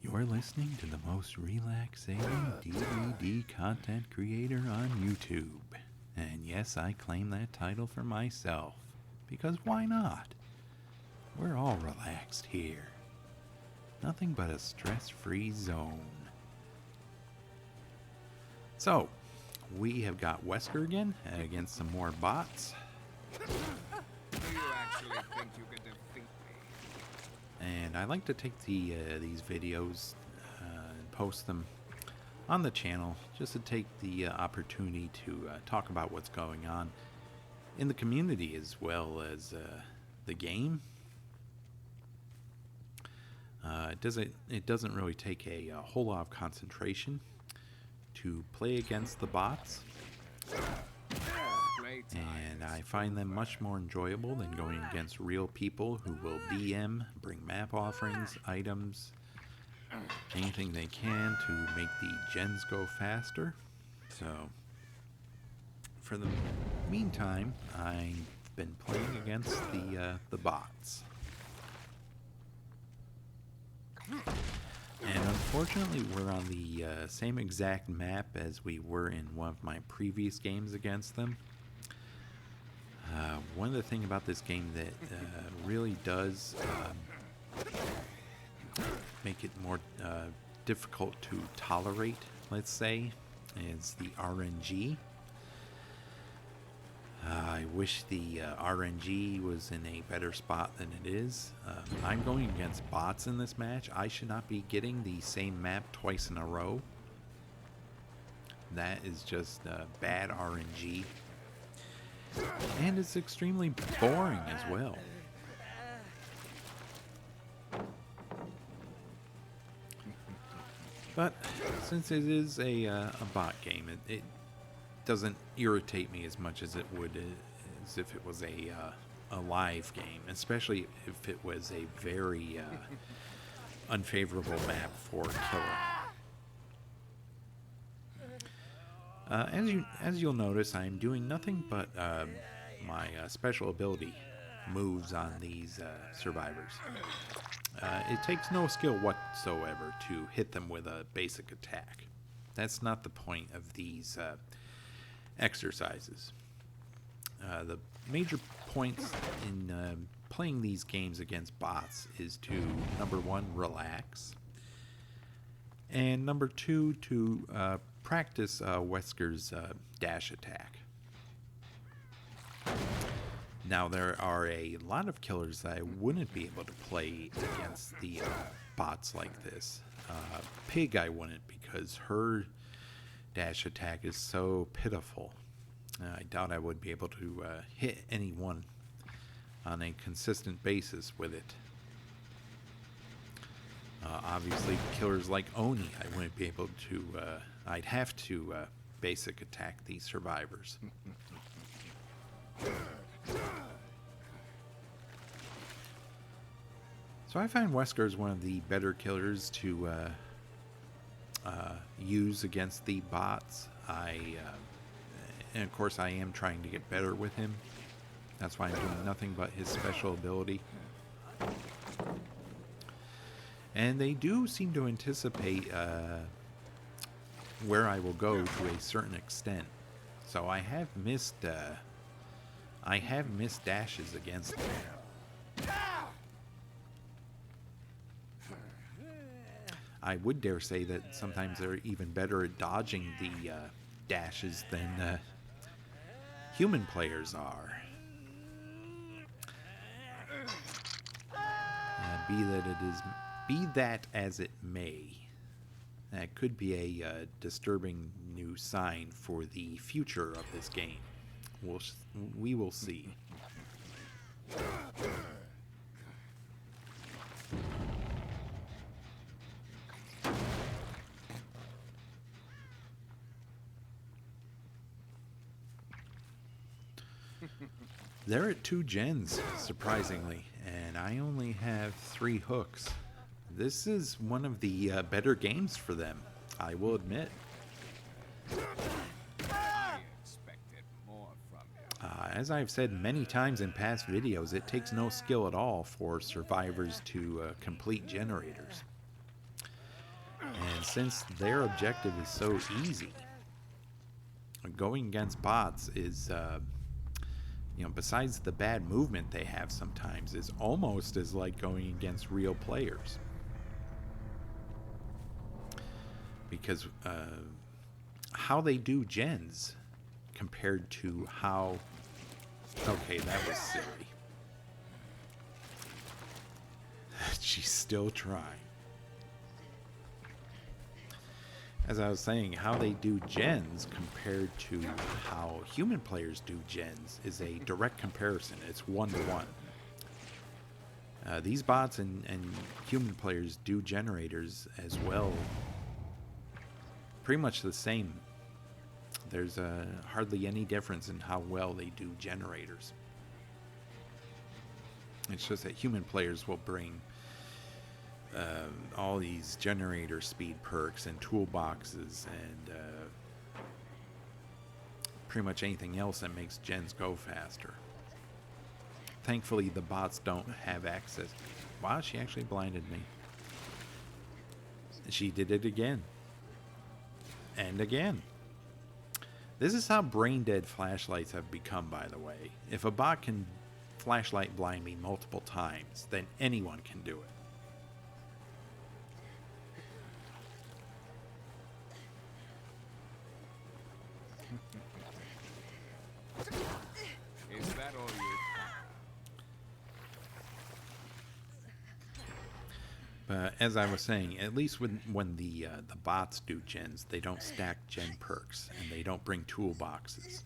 You're listening to the most relaxating DVD content creator on YouTube. And yes, I claim that title for myself. Because why not? We're all relaxed here. Nothing but a stress-free zone. So, we have got Wesker again against some more bots. Do you actually think you can defeat me? And I like to take these videos and post them on the channel just to take the opportunity to talk about what's going on in the community as well as the game. It doesn't really take a whole lot of concentration to play against the bots, and I find them much more enjoyable than going against real people who will BM, bring map offerings, items, anything they can to make the gens go faster. So, for the meantime, I've been playing against the bots. And unfortunately, we're on the same exact map as we were in one of my previous games against them. One of the things about this game that really does make it more difficult to tolerate, let's say, is the RNG. I wish the RNG was in a better spot than it is. I'm going against bots in this match. I should not be getting the same map twice in a row. That is just bad RNG. And it's extremely boring as well. But since it is a bot game, it doesn't irritate me as much as it would as if it was a live game, especially if it was a very unfavorable map for killer. As you'll notice, I'm doing nothing but my special ability moves on these survivors. It takes no skill whatsoever to hit them with a basic attack. That's not the point of these exercises. The major points in playing these games against bots is to, number one, relax, and number two, to practice Wesker's dash attack. Now, there are a lot of killers that I wouldn't be able to play against the bots like this. Pig I wouldn't, because her dash attack is so pitiful. I doubt I would be able to hit anyone on a consistent basis with it. Obviously, killers like Oni, I wouldn't be able to. I'd have to basic attack these survivors. So I find Wesker is one of the better killers to use against the bots. And of course I am trying to get better with him. That's why I'm doing nothing but his special ability. And they do seem to anticipate where I will go to a certain extent. So I have missed dashes against them. I would dare say that sometimes they're even better at dodging the dashes than human players are. Be that as it may, that could be a disturbing new sign for the future of this game. We will see. They're at 2 gens, surprisingly, and I only have 3 hooks. This is one of the better games for them, I will admit. I expected more from you. As I've said many times in past videos, it takes no skill at all for survivors to complete generators. And since their objective is so easy, going against bots is, besides the bad movement they have sometimes, is almost as like going against real players. Because how they do gens compared to how... Okay, that was silly. She's still trying. As I was saying, how they do gens compared to how human players do gens is a direct comparison. It's 1-to-1. These bots and human players do generators as well. Pretty much the same. There's hardly any difference in how well they do generators. It's just that human players will bring all these generator speed perks and toolboxes and pretty much anything else that makes gens go faster. Thankfully, the bots don't have access. Wow, she actually blinded me. She did it again. And again. This is how brain dead flashlights have become, by the way. If a bot can flashlight blind me multiple times, then anyone can do it. Is that all you? But as I was saying, at least when the bots do gens, they don't stack gen perks and they don't bring toolboxes.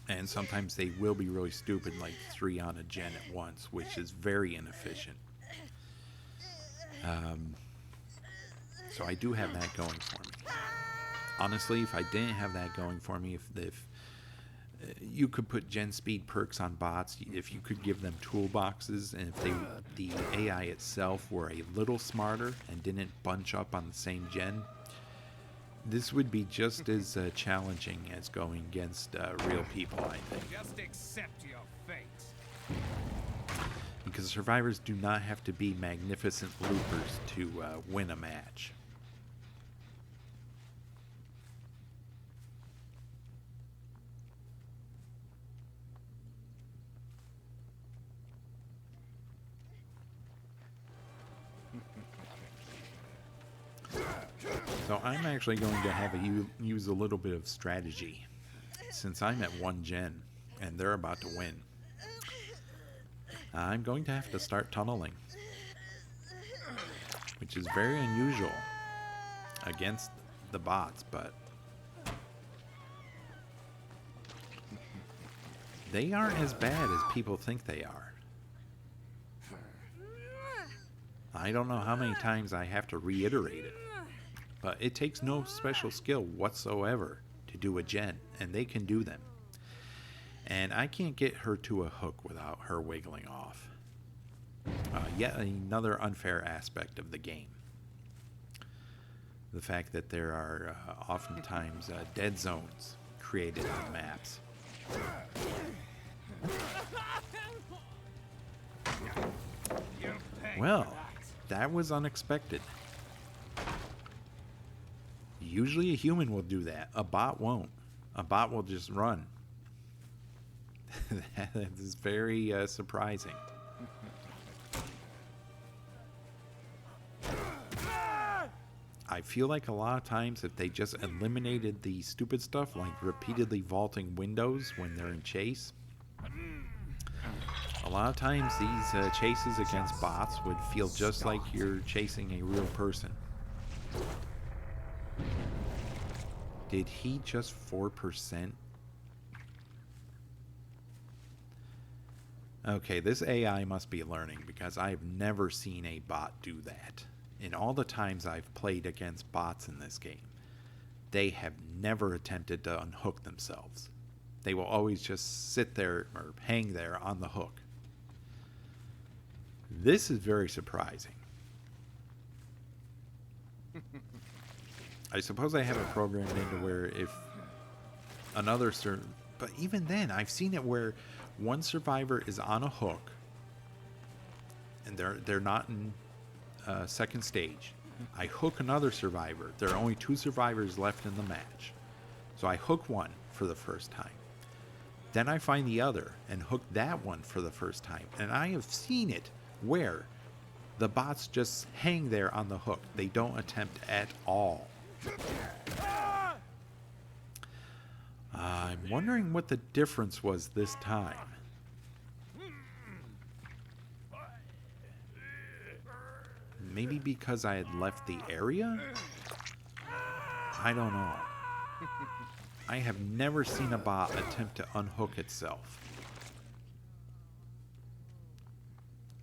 And sometimes they will be really stupid, like 3 on a gen at once, which is very inefficient. So I do have that going for me. Honestly, if I didn't have that going for me, if you could put gen speed perks on bots, if you could give them toolboxes, and if the AI itself were a little smarter and didn't bunch up on the same gen, this would be just as challenging as going against real people, I think. Just accept your fate. Because survivors do not have to be magnificent loopers to win a match. So I'm actually going to have use a little bit of strategy, since I'm at 1 gen and they're about to win. I'm going to have to start tunneling, which is very unusual against the bots, but they aren't as bad as people think they are. I don't know how many times I have to reiterate it. But it takes no special skill whatsoever to do a gen, and they can do them. And I can't get her to a hook without her wiggling off. Yet another unfair aspect of the game. The fact that there are oftentimes dead zones created on maps. Well, that was unexpected. Usually a human will do that. A bot won't. A bot will just run. That is very surprising. I feel like a lot of times if they just eliminated the stupid stuff like repeatedly vaulting windows when they're in chase, a lot of times these chases against bots would feel just like you're chasing a real person. Did he just 4%? Okay, this AI must be learning, because I've never seen a bot do that. In all the times I've played against bots in this game, they have never attempted to unhook themselves. They will always just sit there or hang there on the hook. This is very surprising. I suppose I have it programmed into where if another but even then, I've seen it where one survivor is on a hook, and they're not in second stage, I hook another survivor. There are only 2 survivors left in the match. So I hook one for the first time. Then I find the other and hook that one for the first time. And I have seen it where the bots just hang there on the hook. They don't attempt at all. I'm wondering what the difference was this time. Maybe because I had left the area? I don't know. I have never seen a bot attempt to unhook itself.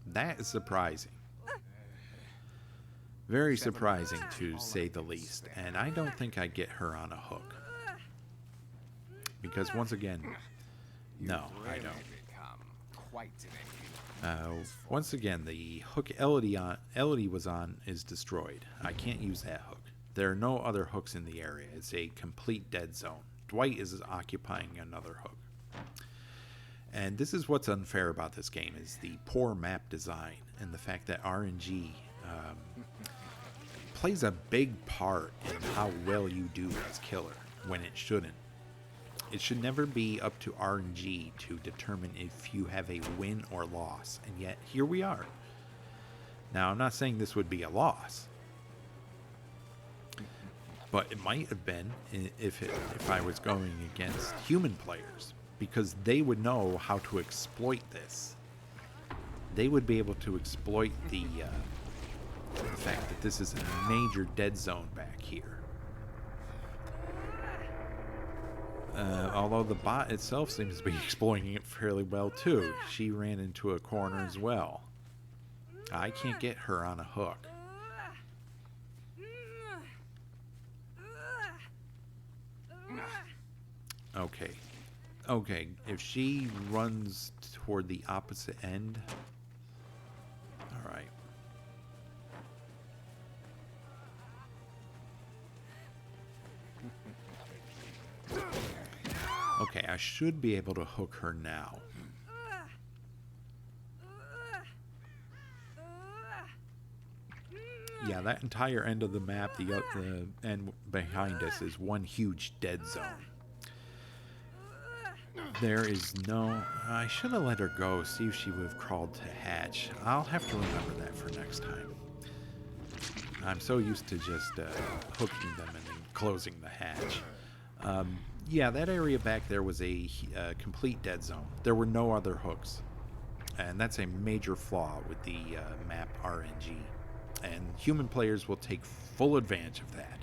That is surprising. Very surprising, to say the least. And I don't think I get her on a hook. Because once again, no, I don't. Once again, the hook Elodie was on is destroyed. I can't use that hook. There are no other hooks in the area. It's a complete dead zone. Dwight is occupying another hook. And this is what's unfair about this game, is the poor map design and the fact that RNG plays a big part in how well you do as killer, when it shouldn't. It should never be up to RNG to determine if you have a win or loss, and yet here we are. Now, I'm not saying this would be a loss, but it might have been if I was going against human players, because they would know how to exploit this. They would be able to exploit the fact that this is a major dead zone back here. Although the bot itself seems to be exploiting it fairly well too. She ran into a corner as well. I can't get her on a hook. Okay. Okay, if she runs toward the opposite end. Alright. Okay, I should be able to hook her now. Yeah, that entire end of the map, the end behind us, is one huge dead zone. There is no... I should have let her go, see if she would have crawled to hatch. I'll have to remember that for next time. I'm so used to just hooking them and then closing the hatch. Yeah, that area back there was a complete dead zone. There were no other hooks. And that's a major flaw with the map RNG. And human players will take full advantage of that.